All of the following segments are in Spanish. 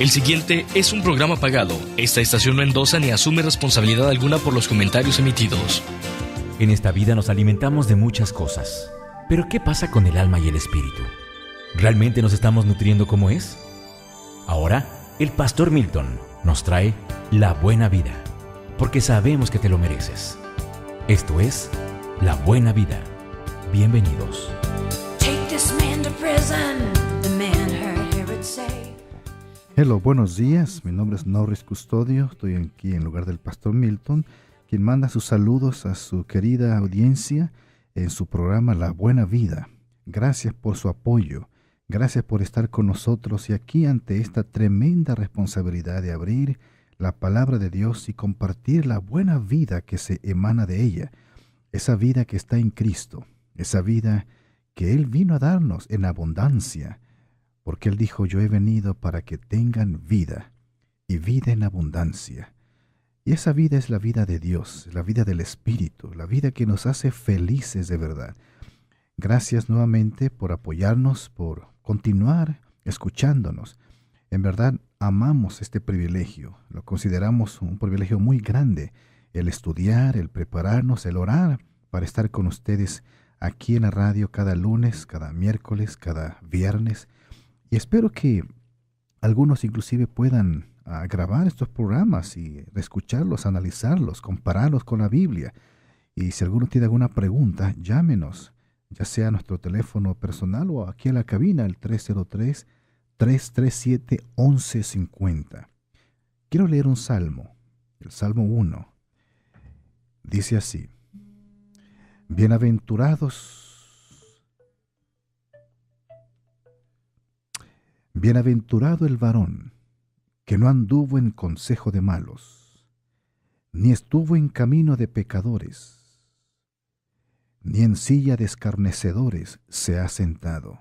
El siguiente es un programa pagado. Esta estación no endosa ni asume responsabilidad alguna por los comentarios emitidos. En esta vida nos alimentamos de muchas cosas. Pero ¿qué pasa con el alma y el espíritu? ¿Realmente nos estamos nutriendo como es? Ahora, el Pastor Milton nos trae La Buena Vida, porque sabemos que te lo mereces. Esto es La Buena Vida. Bienvenidos. Hello, buenos días. Mi nombre es Norris Custodio. Estoy aquí en lugar del Pastor Milton, quien manda sus saludos a su querida audiencia en su programa La Buena Vida. Gracias por su apoyo. Gracias por estar con nosotros y aquí ante esta tremenda responsabilidad de abrir la palabra de Dios y compartir la buena vida que se emana de ella. Esa vida que está en Cristo. Esa vida que Él vino a darnos en abundancia. Porque Él dijo, yo he venido para que tengan vida y vida en abundancia. Y esa vida es la vida de Dios, la vida del Espíritu, la vida que nos hace felices de verdad. Gracias nuevamente por apoyarnos, por continuar escuchándonos. En verdad, amamos este privilegio. Lo consideramos un privilegio muy grande, el estudiar, el prepararnos, el orar para estar con ustedes aquí en la radio cada lunes, cada miércoles, cada viernes. Y espero que algunos inclusive puedan grabar estos programas y escucharlos, analizarlos, compararlos con la Biblia. Y si alguno tiene alguna pregunta, llámenos, ya sea a nuestro teléfono personal o aquí en la cabina, el 303-337-1150. Quiero leer un salmo, el Salmo 1. Dice así: Bienaventurado el varón que no anduvo en consejo de malos, ni estuvo en camino de pecadores, ni en silla de escarnecedores se ha sentado,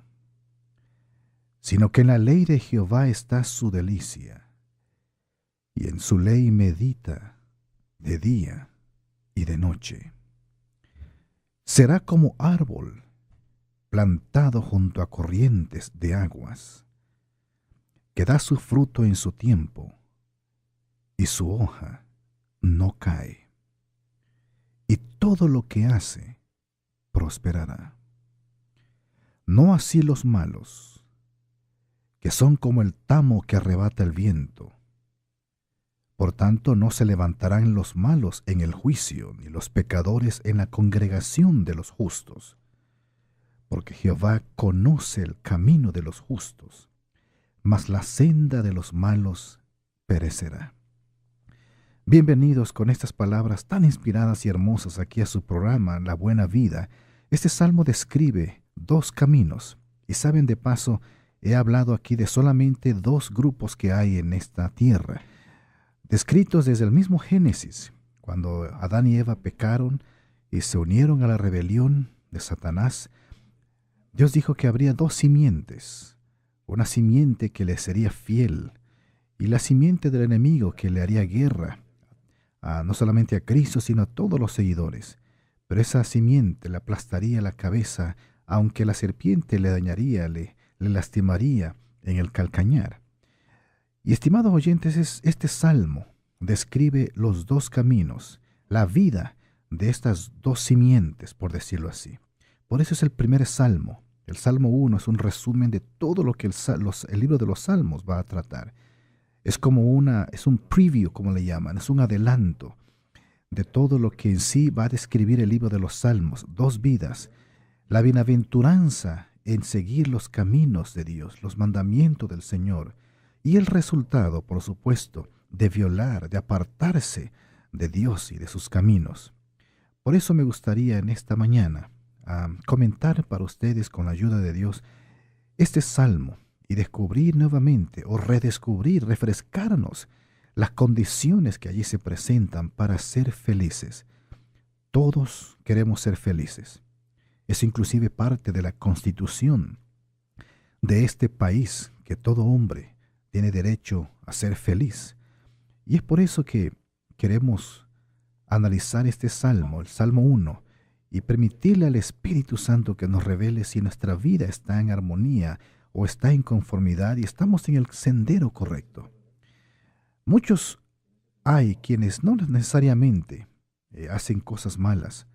sino que en la ley de Jehová está su delicia, y en su ley medita de día y de noche. Será como árbol plantado junto a corrientes de aguas, que da su fruto en su tiempo, y su hoja no cae, y todo lo que hace prosperará. No así los malos, que son como el tamo que arrebata el viento. Por tanto, no se levantarán los malos en el juicio, ni los pecadores en la congregación de los justos, porque Jehová conoce el camino de los justos, mas la senda de los malos perecerá. Bienvenidos con estas palabras tan inspiradas y hermosas aquí a su programa La Buena Vida. Este salmo describe dos caminos. Y saben, de paso, he hablado aquí de solamente dos grupos que hay en esta tierra, descritos desde el mismo Génesis, cuando Adán y Eva pecaron y se unieron a la rebelión de Satanás. Dios dijo que habría dos simientes. Una simiente que le sería fiel y la simiente del enemigo que le haría guerra, no solamente a Cristo, sino a todos los seguidores. Pero esa simiente le aplastaría la cabeza, aunque la serpiente le dañaría, le lastimaría en el calcañar. Y estimados oyentes, este salmo describe los dos caminos, la vida de estas dos simientes, por decirlo así. Por eso es el primer salmo. El Salmo 1 es un resumen de todo lo que el libro de los Salmos va a tratar. Es un preview, como le llaman, es un adelanto de todo lo que en sí va a describir el libro de los Salmos. Dos vidas, la bienaventuranza en seguir los caminos de Dios, los mandamientos del Señor, y el resultado, por supuesto, de violar, de apartarse de Dios y de sus caminos. Por eso me gustaría en esta mañana comentar para ustedes, con la ayuda de Dios, este salmo y descubrir nuevamente o redescubrir, refrescarnos las condiciones que allí se presentan para ser felices. Todos queremos ser felices. Es inclusive parte de la constitución de este país, que todo hombre tiene derecho a ser feliz. Y es por eso que queremos analizar este salmo, el Salmo 1, y permitirle al Espíritu Santo que nos revele si nuestra vida está en armonía o está en conformidad y estamos en el sendero correcto. Muchos hay quienes no necesariamente hacen cosas malas,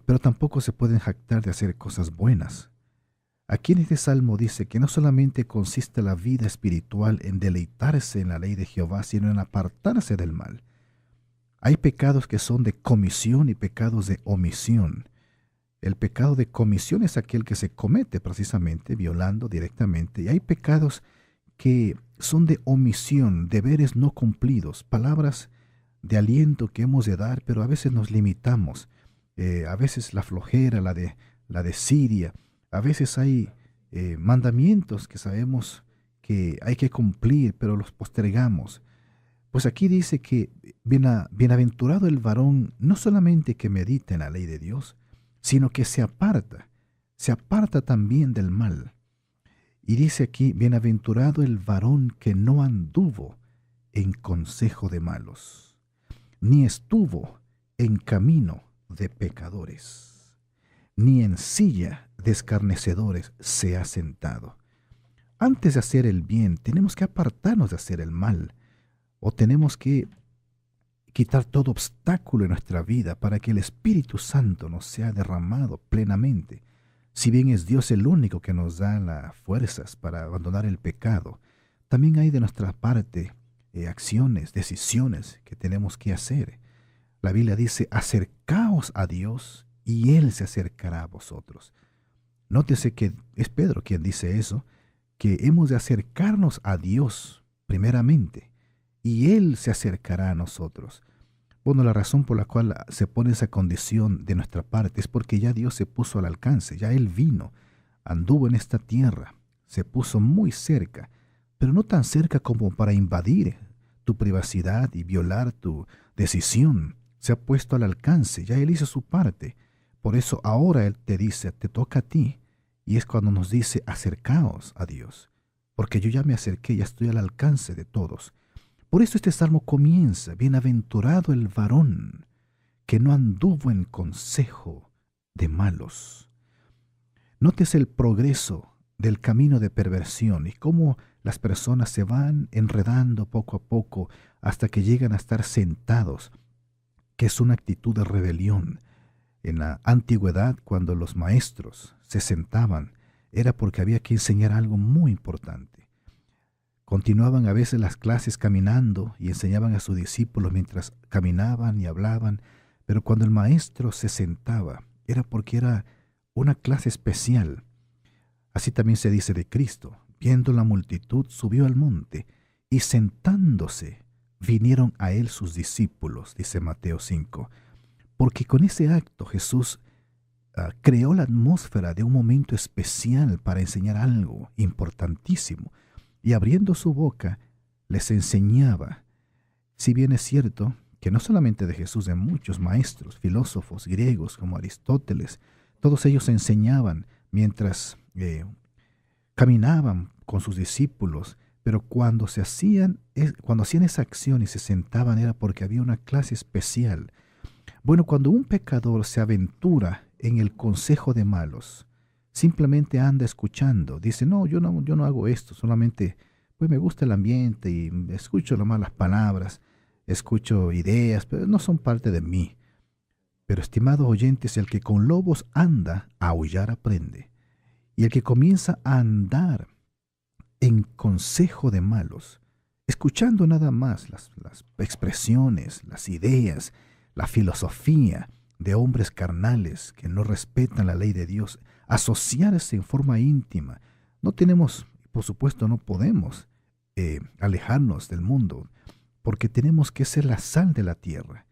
pero tampoco se pueden jactar de hacer cosas buenas. Aquí en este salmo dice que no solamente consiste la vida espiritual en deleitarse en la ley de Jehová, sino en apartarse del mal. Hay pecados que son de comisión y pecados de omisión. El pecado de comisión es aquel que se comete precisamente violando directamente, y hay pecados que son de omisión, deberes no cumplidos, palabras de aliento que hemos de dar, pero a veces nos limitamos. A veces la flojera, la desidia, a veces hay mandamientos que sabemos que hay que cumplir, pero los postergamos. Pues aquí dice que bienaventurado el varón, no solamente que medita en la ley de Dios, sino que se aparta también del mal. Y dice aquí, bienaventurado el varón que no anduvo en consejo de malos, ni estuvo en camino de pecadores, ni en silla de escarnecedores se ha sentado. Antes de hacer el bien, tenemos que apartarnos de hacer el mal, o tenemos que quitar todo obstáculo en nuestra vida para que el Espíritu Santo nos sea derramado plenamente. Si bien es Dios el único que nos da las fuerzas para abandonar el pecado, también hay de nuestra parte acciones, decisiones que tenemos que hacer. La Biblia dice, acercaos a Dios y Él se acercará a vosotros. Nótese que es Pedro quien dice eso, que hemos de acercarnos a Dios primeramente y Él se acercará a nosotros. Bueno, la razón por la cual se pone esa condición de nuestra parte es porque ya Dios se puso al alcance, ya Él vino, anduvo en esta tierra, se puso muy cerca, pero no tan cerca como para invadir tu privacidad y violar tu decisión. Se ha puesto al alcance, ya Él hizo su parte. Por eso ahora Él te dice, te toca a ti, y es cuando nos dice, acercaos a Dios, porque yo ya me acerqué, ya estoy al alcance de todos. Por eso este salmo comienza, bienaventurado el varón que no anduvo en consejo de malos. Nótese el progreso del camino de perversión y cómo las personas se van enredando poco a poco hasta que llegan a estar sentados, que es una actitud de rebelión. En la antigüedad, cuando los maestros se sentaban, era porque había que enseñar algo muy importante. Continuaban a veces las clases caminando y enseñaban a sus discípulos mientras caminaban y hablaban, pero cuando el maestro se sentaba, era porque era una clase especial. Así también se dice de Cristo, viendo la multitud, subió al monte, y sentándose, vinieron a él sus discípulos, dice Mateo 5, porque con ese acto Jesús creó la atmósfera de un momento especial para enseñar algo importantísimo. Y abriendo su boca, les enseñaba. Si bien es cierto que no solamente de Jesús, de muchos maestros, filósofos griegos como Aristóteles, todos ellos enseñaban mientras caminaban con sus discípulos, pero cuando hacían esa acción y se sentaban era porque había una clase especial. Bueno, cuando un pecador se aventura en el consejo de malos, simplemente anda escuchando, dice, no, yo no hago esto, solamente pues me gusta el ambiente y escucho las malas palabras, escucho ideas, pero no son parte de mí. Pero, estimados oyentes, el que con lobos anda, a aullar aprende. Y el que comienza a andar en consejo de malos, escuchando nada más las expresiones, las ideas, la filosofía de hombres carnales que no respetan la ley de Dios, asociarse en forma íntima. No tenemos, por supuesto, no podemos alejarnos del mundo, porque tenemos que ser la sal de la tierra.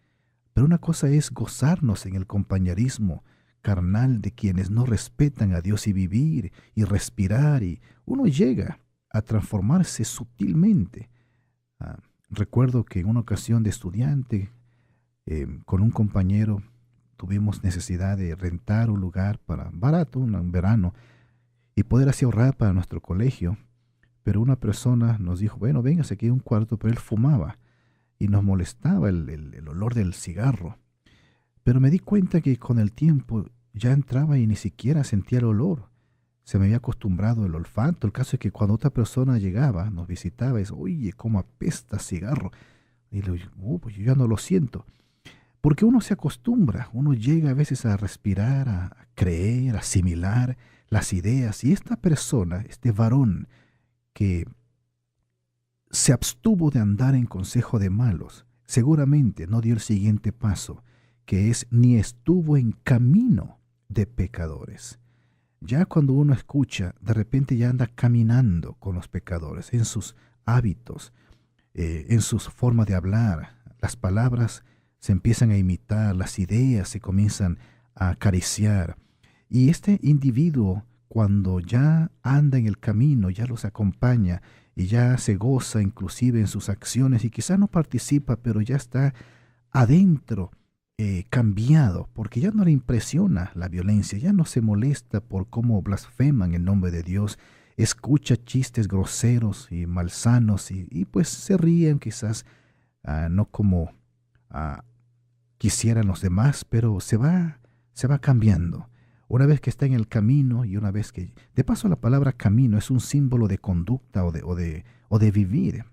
Pero una cosa es gozarnos en el compañerismo carnal de quienes no respetan a Dios y vivir y respirar, y uno llega a transformarse sutilmente. Recuerdo que en una ocasión de estudiante, con un compañero, tuvimos necesidad de rentar un lugar barato, un verano, y poder así ahorrar para nuestro colegio. Pero una persona nos dijo, bueno, véngase, aquí hay un cuarto, pero él fumaba y nos molestaba el olor del cigarro. Pero me di cuenta que con el tiempo ya entraba y ni siquiera sentía el olor. se me había acostumbrado el olfato. El caso es que cuando otra persona llegaba, nos visitaba, es, oye, cómo apesta cigarro. Y le digo, pues yo ya no lo siento. Porque uno se acostumbra, uno llega a veces a respirar, a creer, a asimilar las ideas. Y esta persona, este varón que se abstuvo de andar en consejo de malos, seguramente no dio el siguiente paso, que es ni estuvo en camino de pecadores. Ya cuando uno escucha, de repente ya anda caminando con los pecadores, en sus hábitos, en sus formas de hablar. Las palabras se empiezan a imitar, las ideas se comienzan a acariciar. Y este individuo, cuando ya anda en el camino, ya los acompaña y ya se goza inclusive en sus acciones y quizás no participa, pero ya está adentro, cambiado, porque ya no le impresiona la violencia, ya no se molesta por cómo blasfeman el nombre de Dios, escucha chistes groseros y malsanos y pues se ríen quizás, no como quisieran los demás, pero se va cambiando. Una vez que está en el camino y una vez que... De paso, la palabra camino es un símbolo de conducta o de vivir.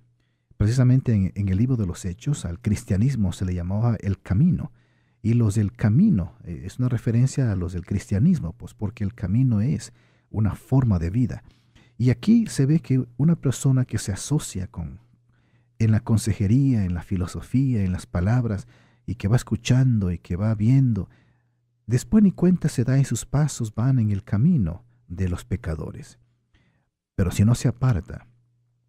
Precisamente en el libro de los Hechos, al cristianismo se le llamaba el camino. Y los del camino es una referencia a los del cristianismo, pues porque el camino es una forma de vida. Y aquí se ve que una persona que se asocia en la consejería, en la filosofía, en las palabras, y que va escuchando y que va viendo, después ni cuenta se da y sus pasos van en el camino de los pecadores. Pero si no se aparta,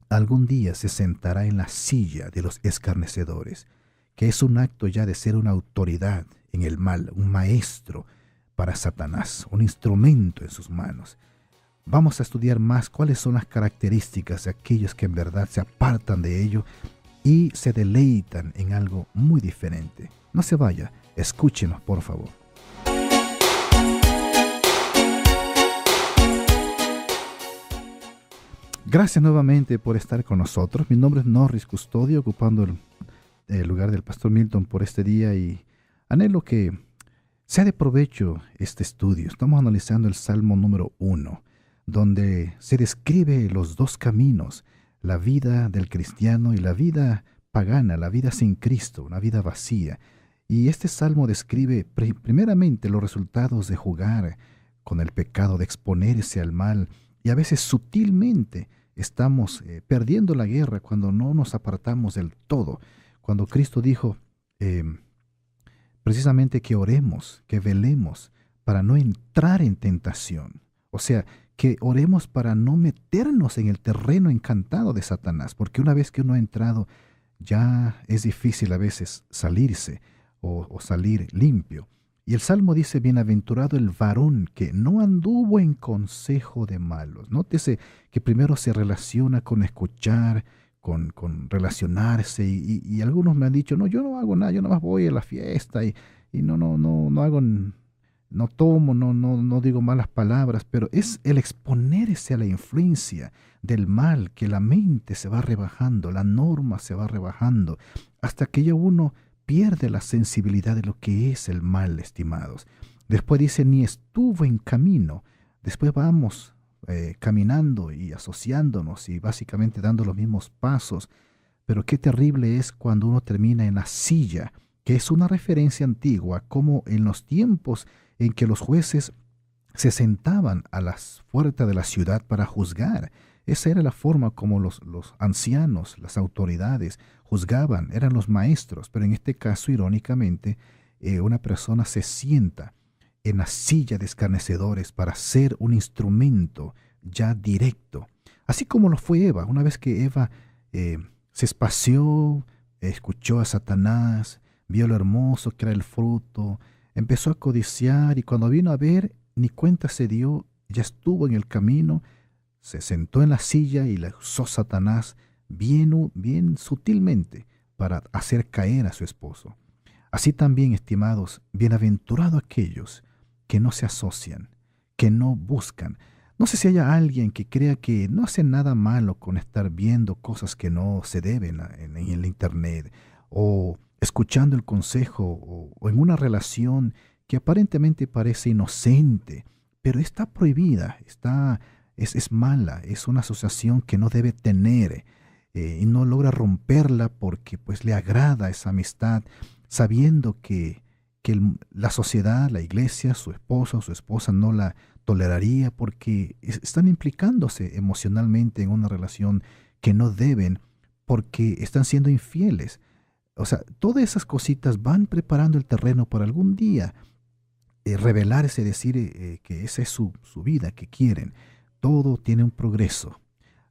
algún día se sentará en la silla de los escarnecedores, que es un acto ya de ser una autoridad en el mal, un maestro para Satanás, un instrumento en sus manos. Vamos a estudiar más cuáles son las características de aquellos que en verdad se apartan de ello y se deleitan en algo muy diferente. No se vaya, escúchenos por favor. Gracias nuevamente por estar con nosotros. Mi nombre es Norris Custodio, ocupando el lugar del Pastor Milton por este día y anhelo que sea de provecho este estudio. Estamos analizando el Salmo número 1, donde se describe los dos caminos, la vida del cristiano y la vida pagana, la vida sin Cristo, una vida vacía. Y este Salmo describe primeramente los resultados de jugar con el pecado, de exponerse al mal, y a veces sutilmente estamos perdiendo la guerra cuando no nos apartamos del todo. Cuando Cristo dijo precisamente que oremos, que velemos para no entrar en tentación. O sea, que oremos para no meternos en el terreno encantado de Satanás, porque una vez que uno ha entrado, ya es difícil a veces salirse o salir limpio. Y el Salmo dice, bienaventurado el varón que no anduvo en consejo de malos. Nótese que primero se relaciona con escuchar, con relacionarse, y algunos me han dicho, no, yo no hago nada, yo nada más voy a la fiesta y no hago, no tomo, no digo malas palabras, pero es el exponerse a la influencia del mal, que la mente se va rebajando, la norma se va rebajando, hasta que ya uno pierde la sensibilidad de lo que es el mal, estimados. Después dice, ni estuvo en camino. Después vamos caminando y asociándonos y básicamente dando los mismos pasos. Pero qué terrible es cuando uno termina en la silla, que es una referencia antigua, como en los tiempos en que los jueces se sentaban a las puertas de la ciudad para juzgar. Esa era la forma como los ancianos, las autoridades, juzgaban, eran los maestros. Pero en este caso, irónicamente, una persona se sienta en la silla de escarnecedores para ser un instrumento ya directo. Así como lo fue Eva. Una vez que Eva se espació, escuchó a Satanás, vio lo hermoso que era el fruto, empezó a codiciar y cuando vino a ver, ni cuenta se dio, ya estuvo en el camino, se sentó en la silla y la usó Satanás bien sutilmente para hacer caer a su esposo. Así también, estimados, bienaventurados aquellos que no se asocian, que no buscan. No sé si haya alguien que crea que no hace nada malo con estar viendo cosas que no se deben en el internet, o escuchando el consejo, o en una relación que aparentemente parece inocente, pero está prohibida, es mala, es una asociación que no debe tener y no logra romperla porque pues le agrada esa amistad, sabiendo que la sociedad, la iglesia, su esposo o su esposa no la toleraría porque están implicándose emocionalmente en una relación que no deben porque están siendo infieles. O sea, todas esas cositas van preparando el terreno para algún día revelarse, decir que esa es su vida, que quieren. Todo tiene un progreso.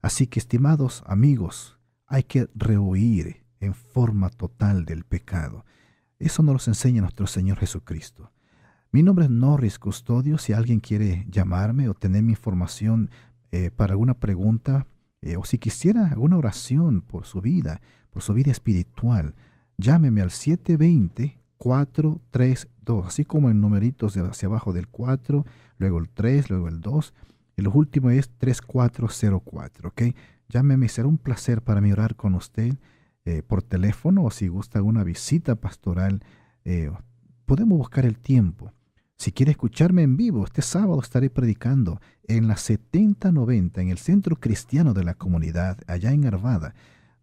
Así que, estimados amigos, hay que rehuir en forma total del pecado. Eso nos lo enseña nuestro Señor Jesucristo. Mi nombre es Norris Custodio. Si alguien quiere llamarme o tener mi información para alguna pregunta o si quisiera alguna oración por su vida espiritual, llámeme al 720-432, así como en numeritos hacia abajo del 4, luego el 3, luego el 2, y lo último es 3404, ¿ok? Llámeme, será un placer para mí orar con usted por teléfono o si gusta alguna visita pastoral, podemos buscar el tiempo. Si quiere escucharme en vivo, este sábado estaré predicando en la 7090 en el Centro Cristiano de la Comunidad, allá en Arvada,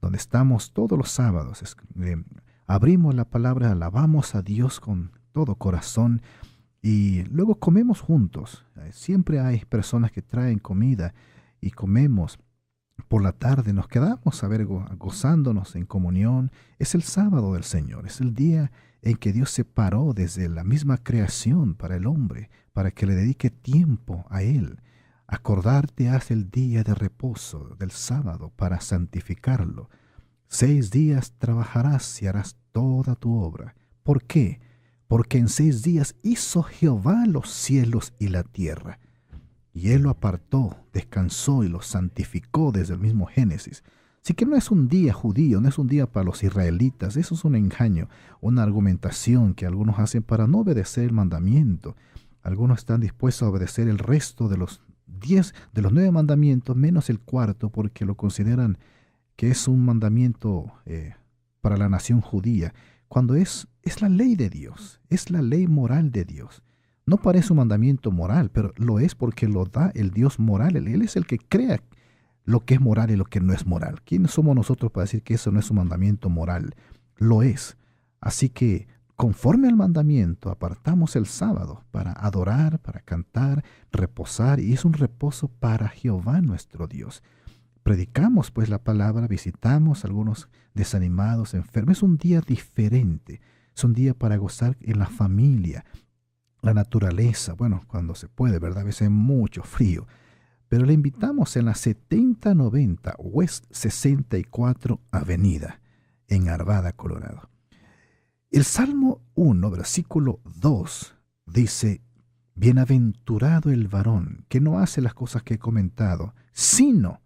donde estamos todos los sábados. Abrimos la palabra, alabamos a Dios con todo corazón y luego comemos juntos. Siempre hay personas que traen comida y comemos. Por la tarde nos quedamos gozándonos en comunión. Es el sábado del Señor, es el día en que Dios separó desde la misma creación para el hombre, para que le dedique tiempo a Él. Acordarte hace el día de reposo del sábado para santificarlo. 6 días trabajarás y harás toda tu obra. ¿Por qué? Porque en 6 días hizo Jehová los cielos y la tierra. Y Él lo apartó, descansó y lo santificó desde el mismo Génesis. Así que no es un día judío, no es un día para los israelitas. Eso es un engaño, una argumentación que algunos hacen para no obedecer el mandamiento. Algunos están dispuestos a obedecer el resto de los 9 mandamientos, menos el cuarto, porque lo consideran que es un mandamiento para la nación judía, cuando es la ley de Dios, es la ley moral de Dios. No parece un mandamiento moral, pero lo es porque lo da el Dios moral. Él es el que crea lo que es moral y lo que no es moral. ¿Quiénes somos nosotros para decir que eso no es un mandamiento moral? Lo es. Así que, conforme al mandamiento, apartamos el sábado para adorar, para cantar, reposar, y es un reposo para Jehová nuestro Dios. Predicamos pues la palabra, visitamos a algunos desanimados, enfermos. Es un día diferente, es un día para gozar en la familia, la naturaleza, bueno, cuando se puede, ¿verdad? A veces hay mucho frío, pero le invitamos en la 7090 West 64 Avenida, en Arvada, Colorado. El Salmo 1, versículo 2, dice: bienaventurado el varón que no hace las cosas que he comentado, sino,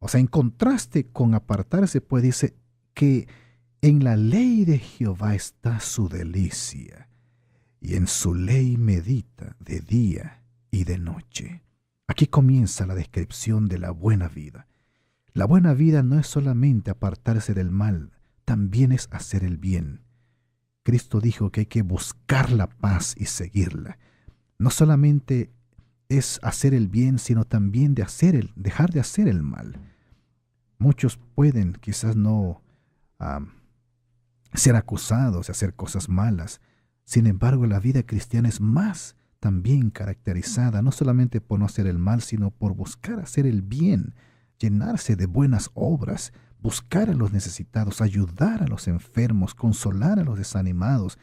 o sea, en contraste con apartarse, pues dice que en la ley de Jehová está su delicia, y en su ley medita de día y de noche. Aquí comienza la descripción de la buena vida. La buena vida no es solamente apartarse del mal, también es hacer el bien. Cristo dijo que hay que buscar la paz y seguirla. No solamente es hacer el bien, sino también dejar de hacer el mal. Muchos pueden quizás no ser acusados de hacer cosas malas. Sin embargo, la vida cristiana es más también caracterizada no solamente por no hacer el mal, sino por buscar hacer el bien, llenarse de buenas obras, buscar a los necesitados, ayudar a los enfermos, consolar a los desanimados.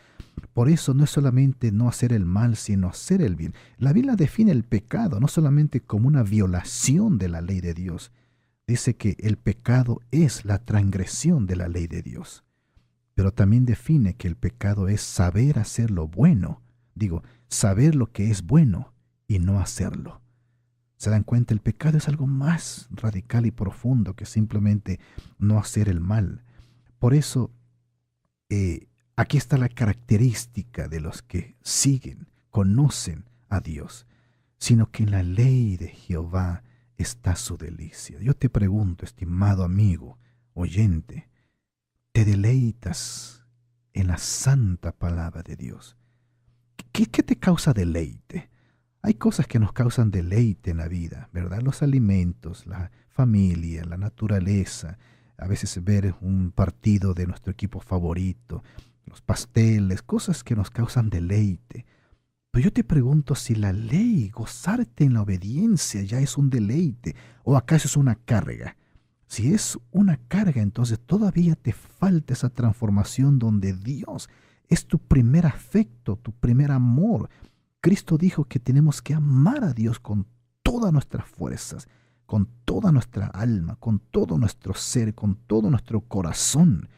Por eso no es solamente no hacer el mal, sino hacer el bien. La Biblia define el pecado no solamente como una violación de la ley de Dios. Dice que el pecado es la transgresión de la ley de Dios. Pero también define que el pecado es saber hacer lo bueno. Saber lo que es bueno y no hacerlo. ¿Se dan cuenta? El pecado es algo más radical y profundo que simplemente no hacer el mal. Por eso, aquí está la característica de los que siguen, conocen a Dios, sino que en la ley de Jehová está su delicia. Yo te pregunto, estimado amigo, oyente, ¿te deleitas en la santa palabra de Dios? ¿Qué te causa deleite? Hay cosas que nos causan deleite en la vida, ¿verdad? Los alimentos, la familia, la naturaleza, a veces ver un partido de nuestro equipo favorito, los pasteles, cosas que nos causan deleite. Pero yo te pregunto si la ley, gozarte en la obediencia, ya es un deleite, o acaso es una carga. Si es una carga, entonces todavía te falta esa transformación donde Dios es tu primer afecto, tu primer amor. Cristo dijo que tenemos que amar a Dios con todas nuestras fuerzas, con toda nuestra alma, con todo nuestro ser, con todo nuestro corazón.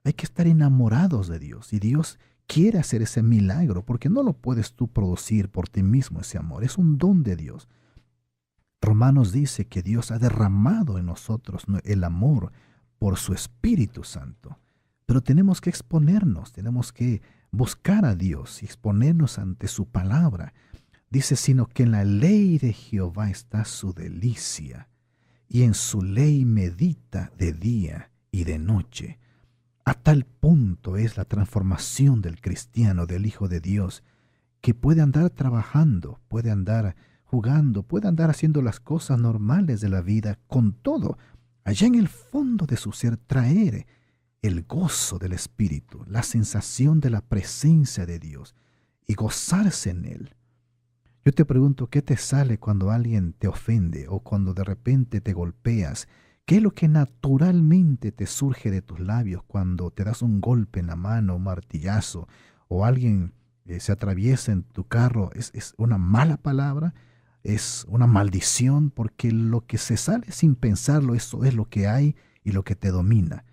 Hay que estar enamorados de Dios, y Dios quiere hacer ese milagro, porque no lo puedes tú producir por ti mismo ese amor, es un don de Dios. Romanos dice que Dios ha derramado en nosotros el amor por su Espíritu Santo. Pero tenemos que exponernos, tenemos que buscar a Dios y exponernos ante su palabra. Dice, sino que en la ley de Jehová está su delicia, y en su ley medita de día y de noche. A tal punto es la transformación del cristiano, del Hijo de Dios, que puede andar trabajando, puede andar jugando, puede andar haciendo las cosas normales de la vida, con todo, allá en el fondo de su ser, traer el gozo del Espíritu, la sensación de la presencia de Dios y gozarse en Él. Yo te pregunto, ¿qué te sale cuando alguien te ofende o cuando de repente te golpeas? ¿Qué es lo que naturalmente te surge de tus labios cuando te das un golpe en la mano, un martillazo, o alguien se atraviesa en tu carro? ¿Es una mala palabra? ¿Es una maldición? Porque lo que se sale sin pensarlo, eso es lo que hay y lo que te domina.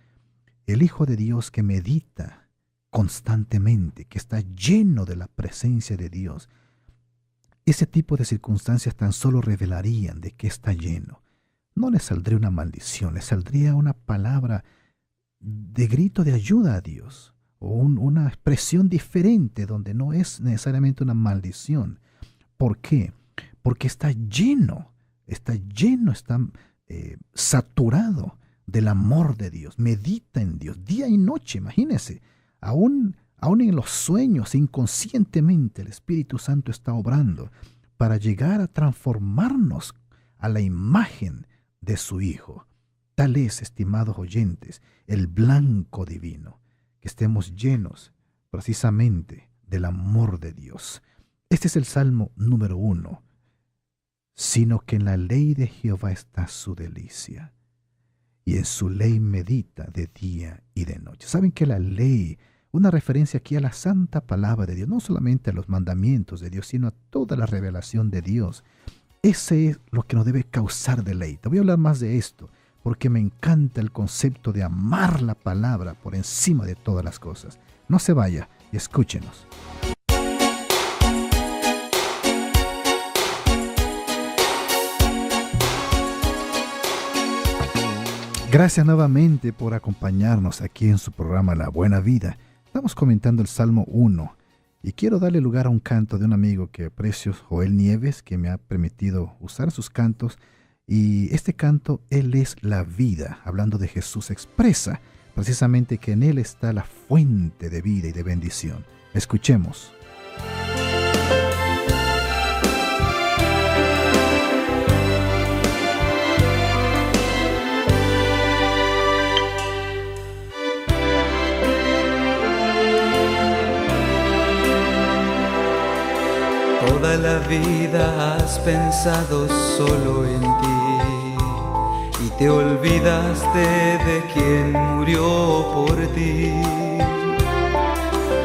El Hijo de Dios que medita constantemente, que está lleno de la presencia de Dios, ese tipo de circunstancias tan solo revelarían de qué está lleno. No le saldría una maldición, le saldría una palabra de grito de ayuda a Dios, o una expresión diferente donde no es necesariamente una maldición. ¿Por qué? Porque está lleno, está saturado del amor de Dios, medita en Dios día y noche. Imagínense, aún en los sueños, inconscientemente el Espíritu Santo está obrando para llegar a transformarnos a la imagen de su Hijo. Tal es, estimados oyentes, el blanco divino, que estemos llenos precisamente del amor de Dios. Este es el Salmo número 1. Sino que en la ley de Jehová está su delicia, y en su ley medita de día y de noche. ¿Saben que la ley, una referencia aquí a la santa palabra de Dios, no solamente a los mandamientos de Dios, sino a toda la revelación de Dios? Ese es lo que nos debe causar deleite. Voy a hablar más de esto, porque me encanta el concepto de amar la palabra por encima de todas las cosas. No se vaya y escúchenos. Gracias nuevamente por acompañarnos aquí en su programa La Buena Vida. Estamos comentando el Salmo 1 y quiero darle lugar a un canto de un amigo que aprecio, Joel Nieves, que me ha permitido usar sus cantos. Y este canto, Él es la vida, hablando de Jesús, expresa precisamente que en Él está la fuente de vida y de bendición. Escuchemos. Toda la vida has pensado solo en ti y te olvidaste de quien murió por ti.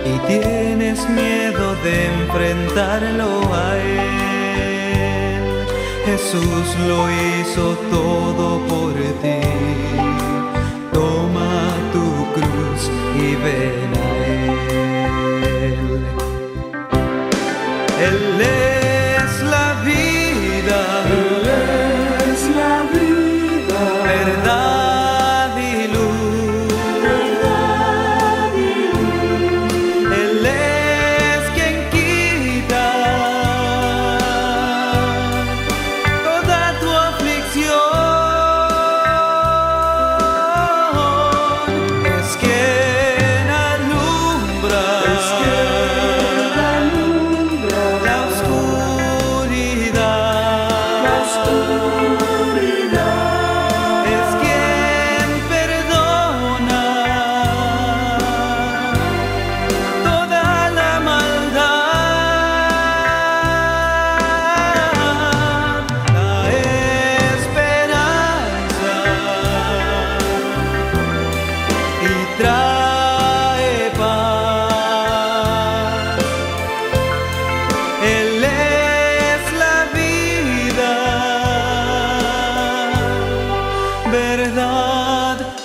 Y tienes miedo de enfrentarlo a Él. Jesús lo hizo todo por ti. Toma tu cruz y ven a Él. Él es la vida, Él es la vida, verdad y luz, verdad y luz. Él es quien quita toda tu aflicción.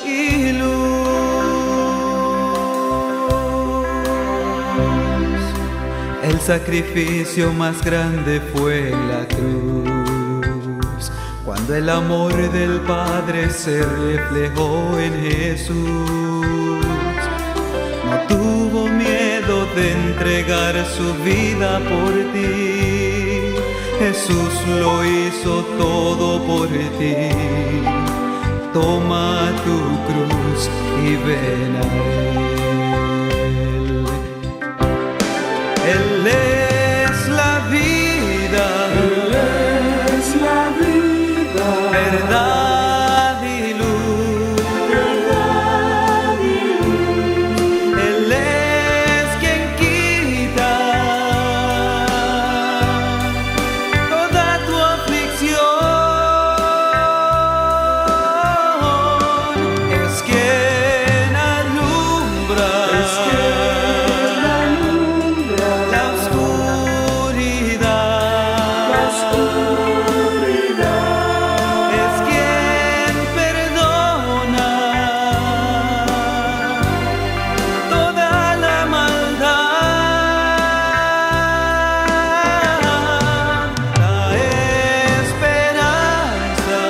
y luz. El sacrificio más grande fue la cruz, cuando el amor del Padre se reflejó en Jesús. No tuvo miedo de entregar su vida por ti. Jesús lo hizo todo por ti. Toma tu cruz y ven a Él. Él es la vida, Él es la vida, verdad y luz. verdad y luz. Él es quien quita toda tu aflicción. Es quien alumbra, Es quien alumbra la oscuridad. la oscuridad. Es quien perdona toda la maldad, la esperanza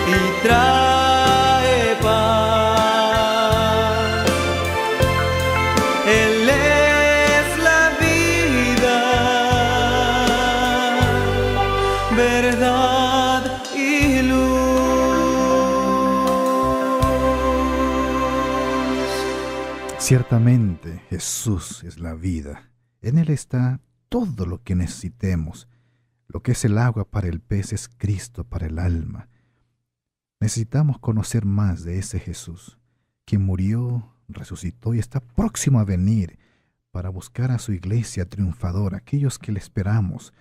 y trae paz. Él es la vida, verdad y luz. Ciertamente Jesús es la vida. En Él está todo lo que necesitemos. Lo que es el agua para el pez es Cristo para el alma. Necesitamos conocer más de ese Jesús, quien murió, resucitó y está próximo a venir para buscar a su iglesia triunfadora, aquellos que le esperamos.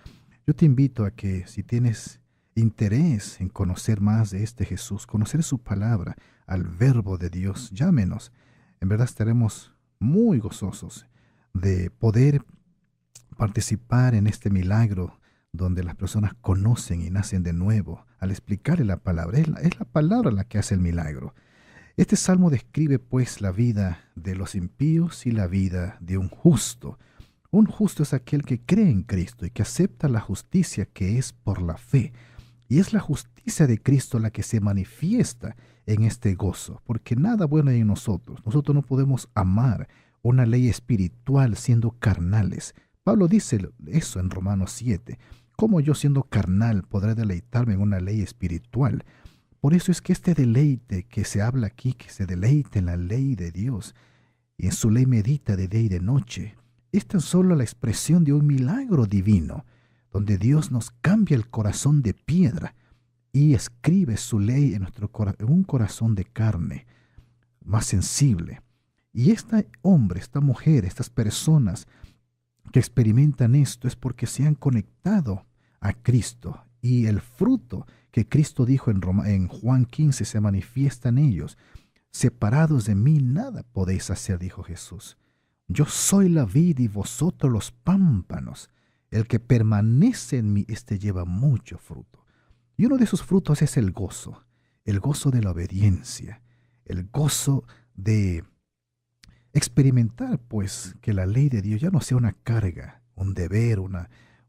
Yo te invito a que, si tienes interés en conocer más de este Jesús, conocer su palabra, al Verbo de Dios, llámenos. En verdad estaremos muy gozosos de poder participar en este milagro donde las personas conocen y nacen de nuevo al explicarle la palabra. Es la palabra la que hace el milagro. Este salmo describe pues la vida de los impíos y la vida de un justo. Un justo es aquel que cree en Cristo y que acepta la justicia que es por la fe. Y es la justicia de Cristo la que se manifiesta en este gozo, porque nada bueno hay en nosotros. Nosotros no podemos amar una ley espiritual siendo carnales. Pablo dice eso en Romanos 7. ¿Cómo yo siendo carnal podré deleitarme en una ley espiritual? Por eso es que este deleite que se habla aquí, que se deleite en la ley de Dios y en su ley medita de día y de noche, es tan solo la expresión de un milagro divino, donde Dios nos cambia el corazón de piedra y escribe su ley en en un corazón de carne, más sensible. Y este hombre, esta mujer, estas personas que experimentan esto es porque se han conectado a Cristo, y el fruto que Cristo dijo en Juan 15 se manifiesta en ellos. Separados de mí nada podéis hacer, dijo Jesús. Yo soy la vid y vosotros los pámpanos. El que permanece en mí, este lleva mucho fruto. Y uno de esos frutos es el gozo de la obediencia, el gozo de experimentar pues que la ley de Dios ya no sea una carga, un deber, una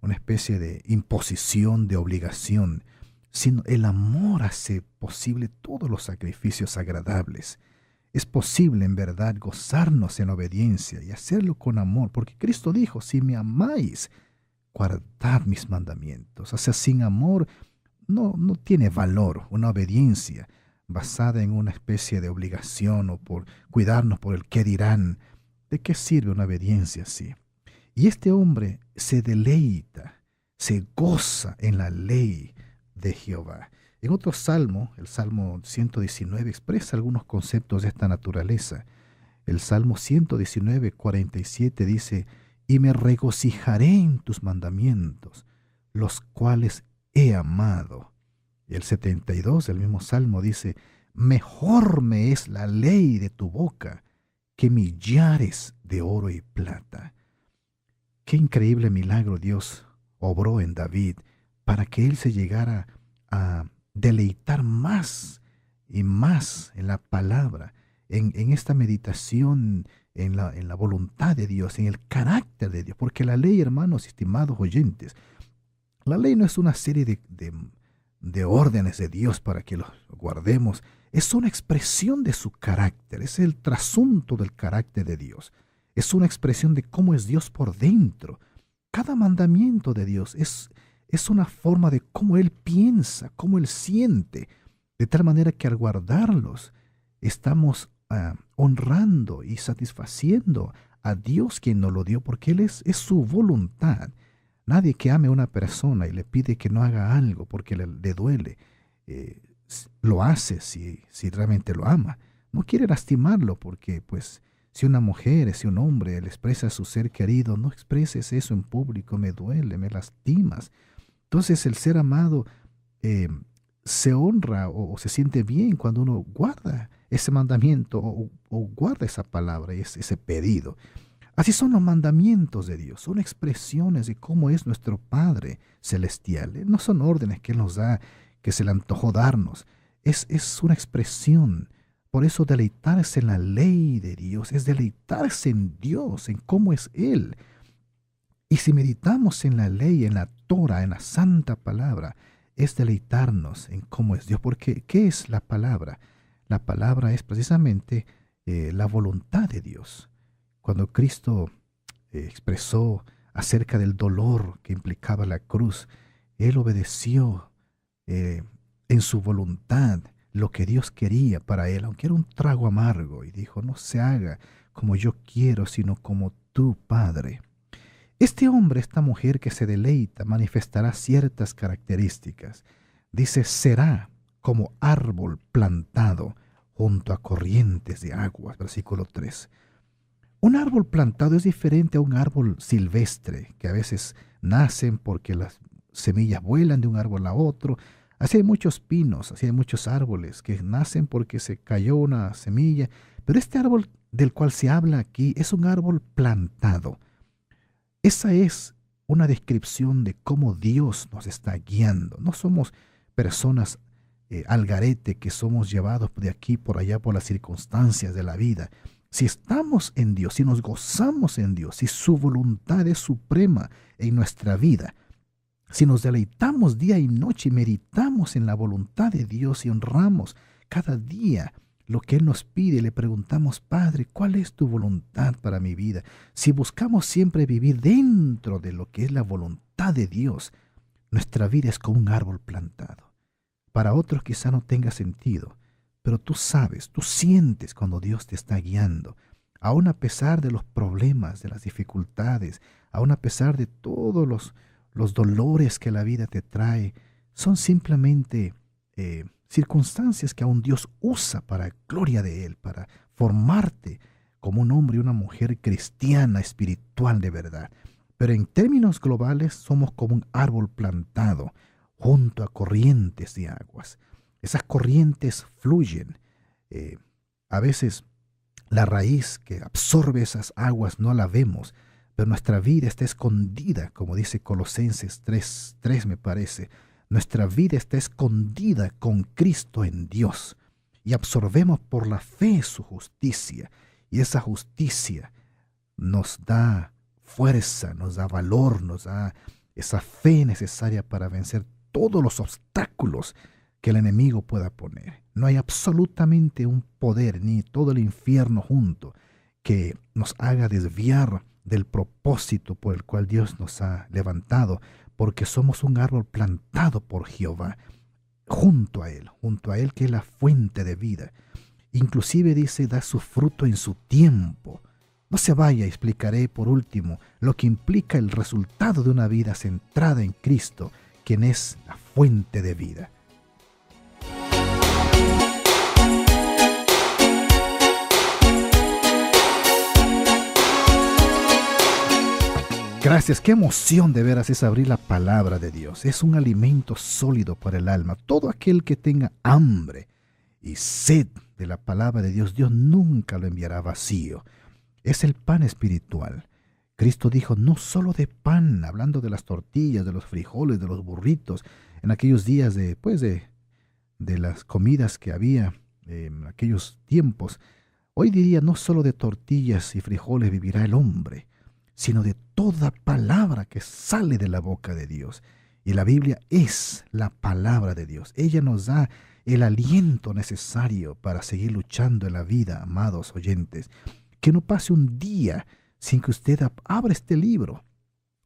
especie de imposición, de obligación, sino el amor hace posible todos los sacrificios agradables. Es posible en verdad gozarnos en obediencia y hacerlo con amor, porque Cristo dijo, si me amáis, guardad mis mandamientos. O sea, sin amor no tiene valor una obediencia basada en una especie de obligación o por cuidarnos por el qué dirán. ¿De qué sirve una obediencia así? Y este hombre se deleita, se goza en la ley de Jehová. En otro salmo, el Salmo 119, expresa algunos conceptos de esta naturaleza. El Salmo 119, 47 dice, y me regocijaré en tus mandamientos, los cuales he amado. Y el 72, el mismo Salmo, dice, mejor me es la ley de tu boca que millares de oro y plata. Qué increíble milagro Dios obró en David para que él se llegara a deleitar más y más en la palabra, en esta meditación, en la voluntad de Dios, en el carácter de Dios. Porque la ley, hermanos, estimados oyentes, la ley no es una serie de órdenes de Dios para que los guardemos. Es una expresión de su carácter, es el trasunto del carácter de Dios. Es una expresión de cómo es Dios por dentro. Cada mandamiento de Dios es una forma de cómo Él piensa, cómo Él siente, de tal manera que al guardarlos estamos honrando y satisfaciendo a Dios quien nos lo dio, porque Él es su voluntad. Nadie que ame a una persona y le pide que no haga algo porque le duele, lo hace si realmente lo ama. No quiere lastimarlo porque, pues, si una mujer, si un hombre le expresa a su ser querido, no expreses eso en público, me duele, me lastimas. Entonces el ser amado se honra o se siente bien cuando uno guarda ese mandamiento o guarda esa palabra y ese pedido. Así son los mandamientos de Dios, son expresiones de cómo es nuestro Padre Celestial. No son órdenes que Él nos da, que se le antojó darnos. Es una expresión. Por eso deleitarse en la ley de Dios es deleitarse en Dios, en cómo es Él. Y si meditamos en la ley, en la Torah, en la santa palabra, es deleitarnos en cómo es Dios. Porque, ¿qué es la palabra? La palabra es precisamente la voluntad de Dios. Cuando Cristo expresó acerca del dolor que implicaba la cruz, Él obedeció en su voluntad lo que Dios quería para Él, aunque era un trago amargo, y dijo, no se haga como yo quiero, sino como tu Padre. Este hombre, esta mujer que se deleita, manifestará ciertas características. Dice, será como árbol plantado junto a corrientes de aguas, versículo 3. Un árbol plantado es diferente a un árbol silvestre, que a veces nacen porque las semillas vuelan de un árbol a otro. Así hay muchos pinos, así hay muchos árboles que nacen porque se cayó una semilla. Pero este árbol del cual se habla aquí es un árbol plantado. Esa es una descripción de cómo Dios nos está guiando. No somos personas al garete que somos llevados de aquí por allá por las circunstancias de la vida. Si estamos en Dios, si nos gozamos en Dios, si su voluntad es suprema en nuestra vida, si nos deleitamos día y noche y meditamos en la voluntad de Dios y honramos cada día lo que Él nos pide, le preguntamos, Padre, ¿cuál es tu voluntad para mi vida? Si buscamos siempre vivir dentro de lo que es la voluntad de Dios, nuestra vida es como un árbol plantado. Para otros quizá no tenga sentido, pero tú sabes, tú sientes cuando Dios te está guiando, aun a pesar de los problemas, de las dificultades, aun a pesar de todos los dolores que la vida te trae, son simplemente circunstancias que aún Dios usa para gloria de Él, para formarte como un hombre y una mujer cristiana, espiritual de verdad. Pero en términos globales somos como un árbol plantado junto a corrientes de aguas. Esas corrientes fluyen. A veces la raíz que absorbe esas aguas no la vemos, pero nuestra vida está escondida, como dice Colosenses 3 me parece. Nuestra vida está escondida con Cristo en Dios y absorbemos por la fe su justicia. Y esa justicia nos da fuerza, nos da valor, nos da esa fe necesaria para vencer todos los obstáculos que el enemigo pueda poner. No hay absolutamente un poder ni todo el infierno junto que nos haga desviar del propósito por el cual Dios nos ha levantado, porque somos un árbol plantado por Jehová, junto a Él que es la fuente de vida. Inclusive dice, da su fruto en su tiempo. No se vaya, explicaré por último lo que implica el resultado de una vida centrada en Cristo, quien es la fuente de vida. Gracias, qué emoción de veras es abrir la palabra de Dios. Es un alimento sólido para el alma. Todo aquel que tenga hambre y sed de la palabra de Dios, Dios nunca lo enviará vacío. Es el pan espiritual. Cristo dijo, no solo de pan, hablando de las tortillas, de los frijoles, de los burritos, en aquellos días de de las comidas que había en aquellos tiempos, hoy diría no solo de tortillas y frijoles vivirá el hombre, sino de toda palabra que sale de la boca de Dios. Y la Biblia es la palabra de Dios. Ella nos da el aliento necesario para seguir luchando en la vida, amados oyentes. Que no pase un día sin que usted abra este libro.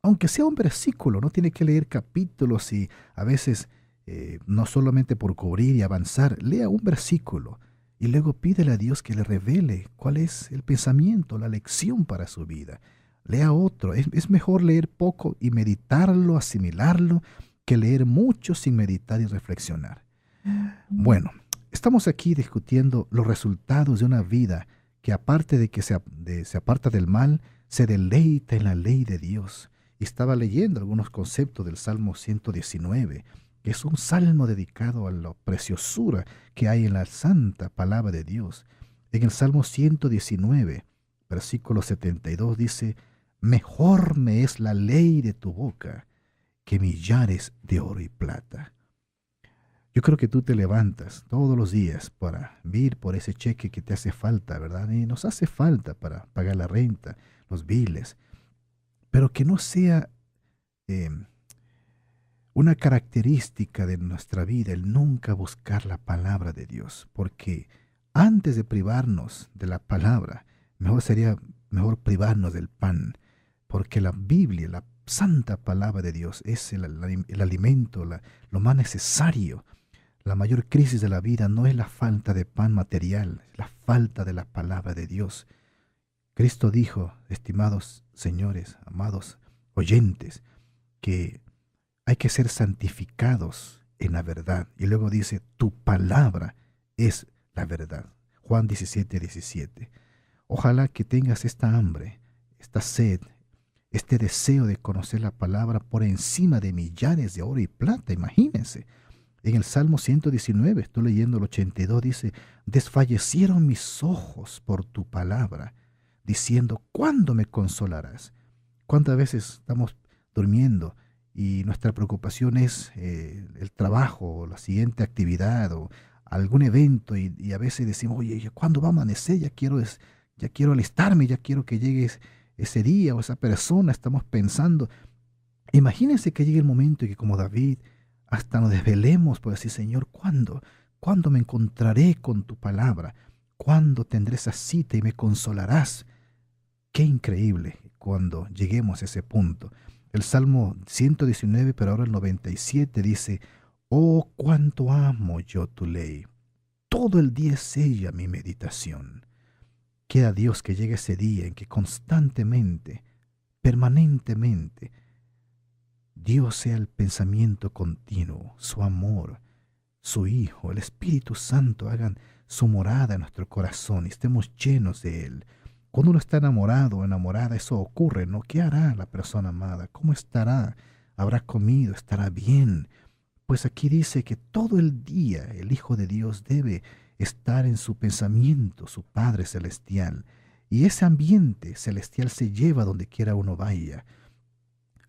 Aunque sea un versículo, no tiene que leer capítulos y a veces no solamente por cubrir y avanzar, lea un versículo y luego pídele a Dios que le revele cuál es el pensamiento, la lección para su vida. Lea otro. Es mejor leer poco y meditarlo, asimilarlo, que leer mucho sin meditar y reflexionar. Bueno, estamos aquí discutiendo los resultados de una vida que aparte de que se aparta del mal, se deleita en la ley de Dios. Y estaba leyendo algunos conceptos del Salmo 119, que es un salmo dedicado a la preciosura que hay en la santa palabra de Dios. En el Salmo 119, versículo 72 dice: mejor me es la ley de tu boca que millares de oro y plata. Yo creo que tú te levantas todos los días para ir por ese cheque que te hace falta, ¿verdad? Y nos hace falta para pagar la renta, los biles. Pero que no sea una característica de nuestra vida el nunca buscar la palabra de Dios. Porque antes de privarnos de la palabra, sería mejor privarnos del pan. Porque la Biblia, la santa palabra de Dios, es el alimento, lo más necesario. La mayor crisis de la vida no es la falta de pan material, es la falta de la palabra de Dios. Cristo dijo, estimados señores, amados oyentes, que hay que ser santificados en la verdad. Y luego dice, tu palabra es la verdad. Juan 17:17. Ojalá que tengas esta hambre, esta sed, este deseo de conocer la palabra por encima de millares de oro y plata. Imagínense. En el Salmo 119, estoy leyendo el 82, dice, desfallecieron mis ojos por tu palabra, diciendo, ¿cuándo me consolarás? ¿Cuántas veces estamos durmiendo y nuestra preocupación es el trabajo, o la siguiente actividad, o algún evento, y a veces decimos, oye, ¿cuándo va a amanecer? Ya quiero alistarme, ya quiero que llegue ese día o esa persona, estamos pensando. Imagínense que llegue el momento y que como David, hasta nos desvelemos por decir, Señor, ¿cuándo? ¿Cuándo me encontraré con tu palabra? ¿Cuándo tendré esa cita y me consolarás? Qué increíble cuando lleguemos a ese punto. El Salmo 119, pero ahora el 97 dice, oh, cuánto amo yo tu ley. Todo el día es ella mi meditación. Quiera Dios que llegue ese día en que constantemente, permanentemente, Dios sea el pensamiento continuo, su amor, su Hijo, el Espíritu Santo hagan su morada en nuestro corazón y estemos llenos de Él. Cuando uno está enamorado o enamorada, eso ocurre, ¿no? ¿Qué hará la persona amada? ¿Cómo estará? ¿Habrá comido? ¿Estará bien? Pues aquí dice que todo el día el Hijo de Dios debe estar en su pensamiento, su Padre Celestial. Y ese ambiente celestial se lleva donde quiera uno vaya.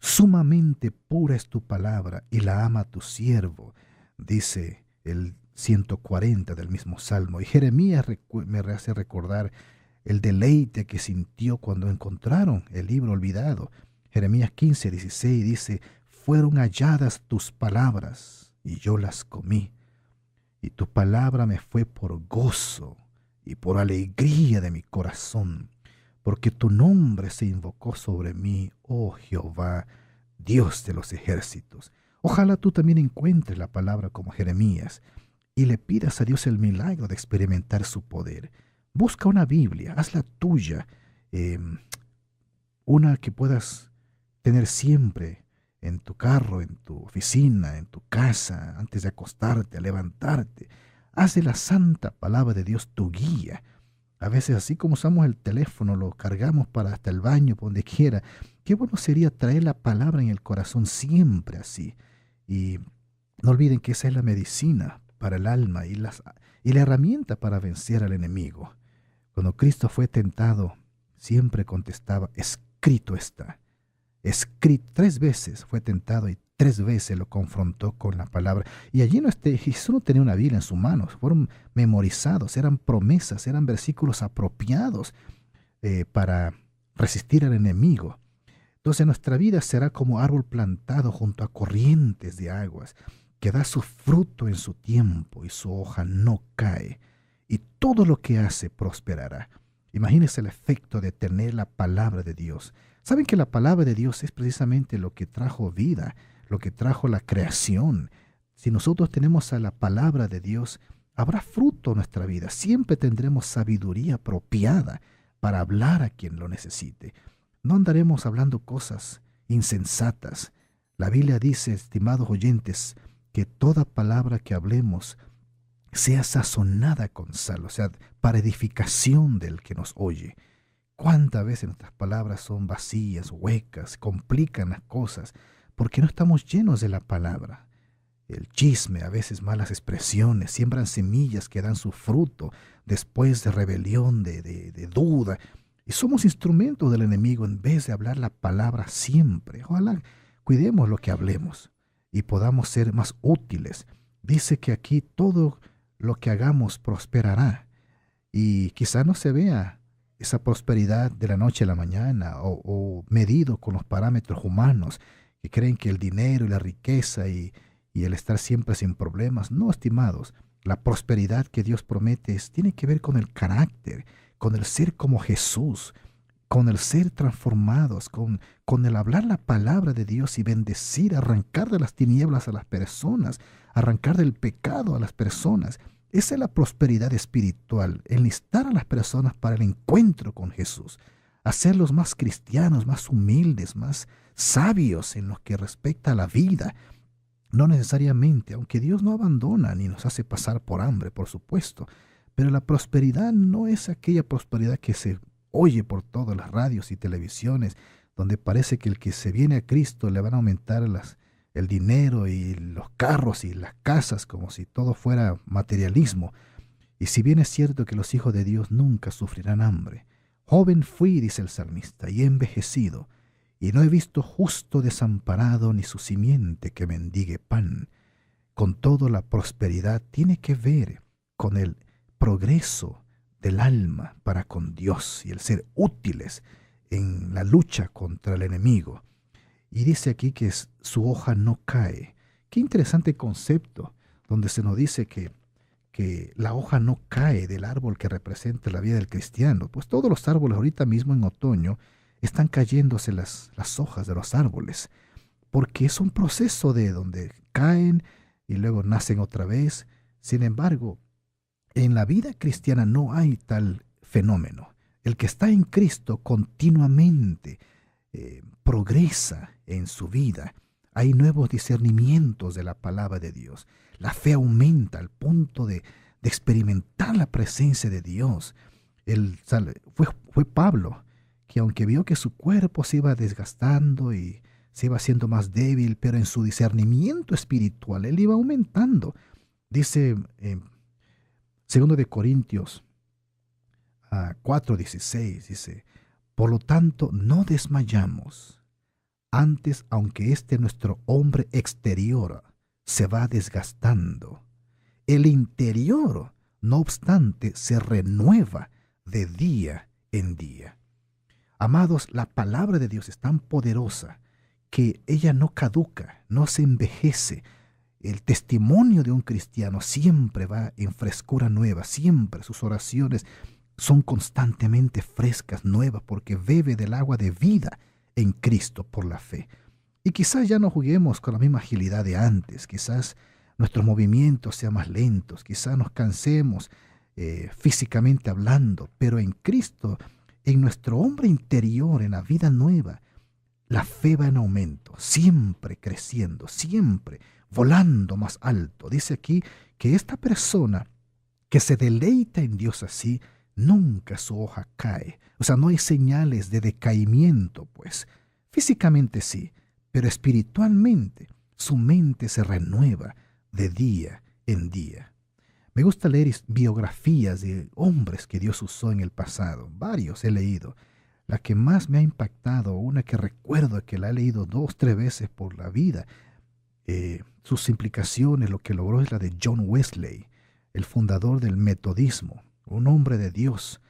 Sumamente pura es tu palabra y la ama tu siervo, dice el 140 del mismo Salmo. Y Jeremías me hace recordar el deleite que sintió cuando encontraron el libro olvidado. Jeremías 15:16 dice, fueron halladas tus palabras y yo las comí. Y tu palabra me fue por gozo y por alegría de mi corazón, porque tu nombre se invocó sobre mí, oh Jehová, Dios de los ejércitos. Ojalá tú también encuentres la palabra como Jeremías y le pidas a Dios el milagro de experimentar su poder. Busca una Biblia, hazla tuya, una que puedas tener siempre en tu carro, en tu oficina, en tu casa, antes de acostarte, a levantarte. Haz de la santa palabra de Dios tu guía. A veces, así como usamos el teléfono, lo cargamos para hasta el baño, por donde quiera. Qué bueno sería traer la palabra en el corazón siempre así. Y no olviden que esa es la medicina para el alma y la herramienta para vencer al enemigo. Cuando Cristo fue tentado, siempre contestaba, escrito está. Escrito, 3 veces fue tentado y 3 veces lo confrontó con la palabra. Y allí Jesús no tenía una Biblia en sus manos, fueron memorizados, eran promesas, eran versículos apropiados para resistir al enemigo. Entonces nuestra vida será como árbol plantado junto a corrientes de aguas, que da su fruto en su tiempo y su hoja no cae, y todo lo que hace prosperará. Imagínense el efecto de tener la palabra de Dios. ¿Saben que la palabra de Dios es precisamente lo que trajo vida, lo que trajo la creación? Si nosotros tenemos a la palabra de Dios, habrá fruto en nuestra vida. Siempre tendremos sabiduría apropiada para hablar a quien lo necesite. No andaremos hablando cosas insensatas. La Biblia dice, estimados oyentes, que toda palabra que hablemos sea sazonada con sal, o sea, para edificación del que nos oye. ¿Cuántas veces nuestras palabras son vacías, huecas, complican las cosas, porque no estamos llenos de la palabra? El chisme, a veces malas expresiones, siembran semillas que dan su fruto después de rebelión, de duda. Y somos instrumentos del enemigo en vez de hablar la palabra siempre. Ojalá cuidemos lo que hablemos y podamos ser más útiles. Dice que aquí todo lo que hagamos prosperará. Y quizá no se vea esa prosperidad de la noche a la mañana o medido con los parámetros humanos que creen que el dinero y la riqueza y el estar siempre sin problemas. No, estimados, la prosperidad que Dios promete tiene que ver con el carácter, con el ser como Jesús, con el ser transformados, con el hablar la palabra de Dios y bendecir, arrancar de las tinieblas a las personas, arrancar del pecado a las personas. Esa es la prosperidad espiritual, enlistar a las personas para el encuentro con Jesús, hacerlos más cristianos, más humildes, más sabios en lo que respecta a la vida. No necesariamente, aunque Dios no abandona ni nos hace pasar por hambre, por supuesto, pero la prosperidad no es aquella prosperidad que se oye por todas las radios y televisiones, donde parece que el que se viene a Cristo le van a aumentar el dinero y los carros y las casas, como si todo fuera materialismo. Y si bien es cierto que los hijos de Dios nunca sufrirán hambre, joven fui, dice el salmista, y he envejecido, y no he visto justo desamparado ni su simiente que mendigue pan. Con todo, la prosperidad tiene que ver con el progreso del alma para con Dios y el ser útiles en la lucha contra el enemigo. Y dice aquí que su hoja no cae. Qué interesante concepto, donde se nos dice que la hoja no cae del árbol que representa la vida del cristiano. Pues todos los árboles ahorita mismo en otoño están cayéndose las hojas de los árboles, porque es un proceso de donde caen y luego nacen otra vez. Sin embargo, en la vida cristiana no hay tal fenómeno. El que está en Cristo continuamente progresa en su vida. Hay nuevos discernimientos de la palabra de Dios. La fe aumenta al punto de experimentar la presencia de Dios. Fue Pablo, que aunque vio que su cuerpo se iba desgastando y se iba haciendo más débil, pero en su discernimiento espiritual él iba aumentando. Dice 2 de Corintios 4:16, dice: por lo tanto, no desmayamos. Antes, aunque nuestro hombre exterior se va desgastando, el interior, no obstante, se renueva de día en día. Amados, la palabra de Dios es tan poderosa que ella no caduca, no se envejece. El testimonio de un cristiano siempre va en frescura nueva, siempre sus oraciones son constantemente frescas, nuevas, porque bebe del agua de vida en Cristo por la fe. Y quizás ya no juguemos con la misma agilidad de antes, quizás nuestros movimientos sean más lentos, quizás nos cansemos físicamente hablando, pero en Cristo, en nuestro hombre interior, en la vida nueva, la fe va en aumento, siempre creciendo, siempre volando más alto. Dice aquí que esta persona que se deleita en Dios así, nunca su hoja cae. O sea, no hay señales de decaimiento, pues. Físicamente sí, pero espiritualmente su mente se renueva de día en día. Me gusta leer biografías de hombres que Dios usó en el pasado. Varios he leído. La que más me ha impactado, una que recuerdo que la he leído 2, 3 veces por la vida, sus implicaciones, lo que logró es la de John Wesley, el fundador del metodismo, un hombre de Dios.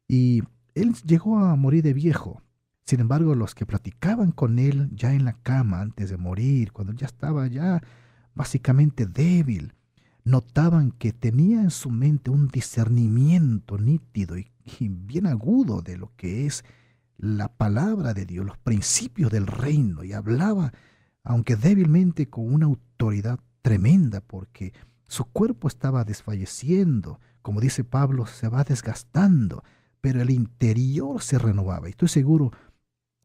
Y él llegó a morir de viejo. Sin embargo, los que platicaban con él ya en la cama antes de morir, cuando ya estaba ya básicamente débil, notaban que tenía en su mente un discernimiento nítido y bien agudo de lo que es la palabra de Dios, los principios del reino, y hablaba, aunque débilmente, con una autoridad tremenda, porque su cuerpo estaba desfalleciendo, como dice Pablo, se va desgastando, pero el interior se renovaba. Y estoy seguro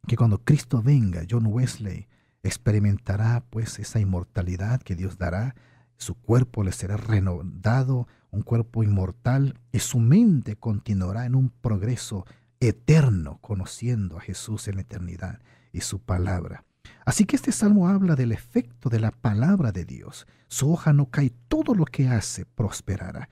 que cuando Cristo venga, John Wesley experimentará pues esa inmortalidad que Dios dará. Su cuerpo le será renovado, un cuerpo inmortal, y su mente continuará en un progreso eterno, conociendo a Jesús en la eternidad y su palabra. Así que este salmo habla del efecto de la palabra de Dios. Su hoja no cae, todo lo que hace prosperará.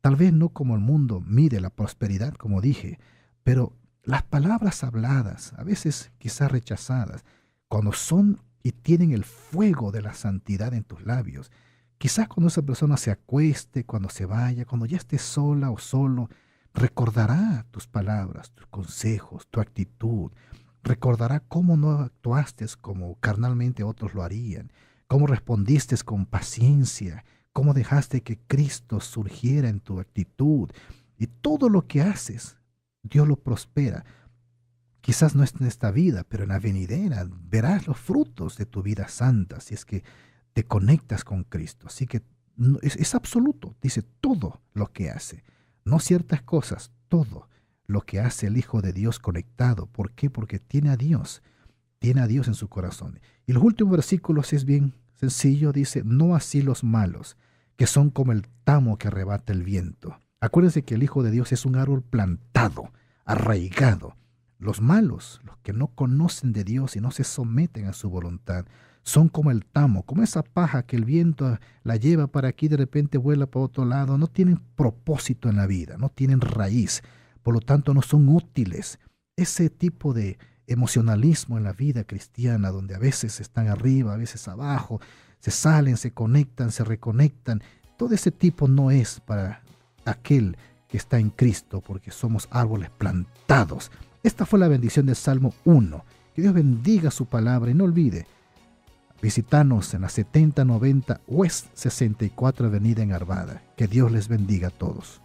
Tal vez no como el mundo mide la prosperidad, como dije, pero las palabras habladas, a veces quizás rechazadas, cuando son y tienen el fuego de la santidad en tus labios, quizás cuando esa persona se acueste, cuando se vaya, cuando ya esté sola o solo, recordará tus palabras, tus consejos, tu actitud. Recordará cómo no actuaste como carnalmente otros lo harían, cómo respondiste con paciencia, cómo dejaste que Cristo surgiera en tu actitud. Y todo lo que haces, Dios lo prospera. Quizás no es en esta vida, pero en la venidera verás los frutos de tu vida santa, si es que te conectas con Cristo. Así que es absoluto, dice todo lo que hace, no ciertas cosas, todo lo que hace el Hijo de Dios conectado. ¿Por qué? Porque tiene a Dios en su corazón. Y los últimos versículos es bien sencillo, dice, no así los malos, que son como el tamo que arrebata el viento. Acuérdense que el Hijo de Dios es un árbol plantado, arraigado. Los malos, los que no conocen de Dios y no se someten a su voluntad, son como el tamo, como esa paja que el viento la lleva para aquí, de repente vuela para otro lado. No tienen propósito en la vida, no tienen raíz, por lo tanto no son útiles. Ese tipo de emocionalismo en la vida cristiana, donde a veces están arriba, a veces abajo, se salen, se conectan, se reconectan, todo ese tipo no es para aquel que está en Cristo, porque somos árboles plantados. Esta fue la bendición del Salmo 1. Que Dios bendiga su palabra y no olvide visitarnos en la 7090 West 64 Avenida en Arvada. Que Dios les bendiga a todos.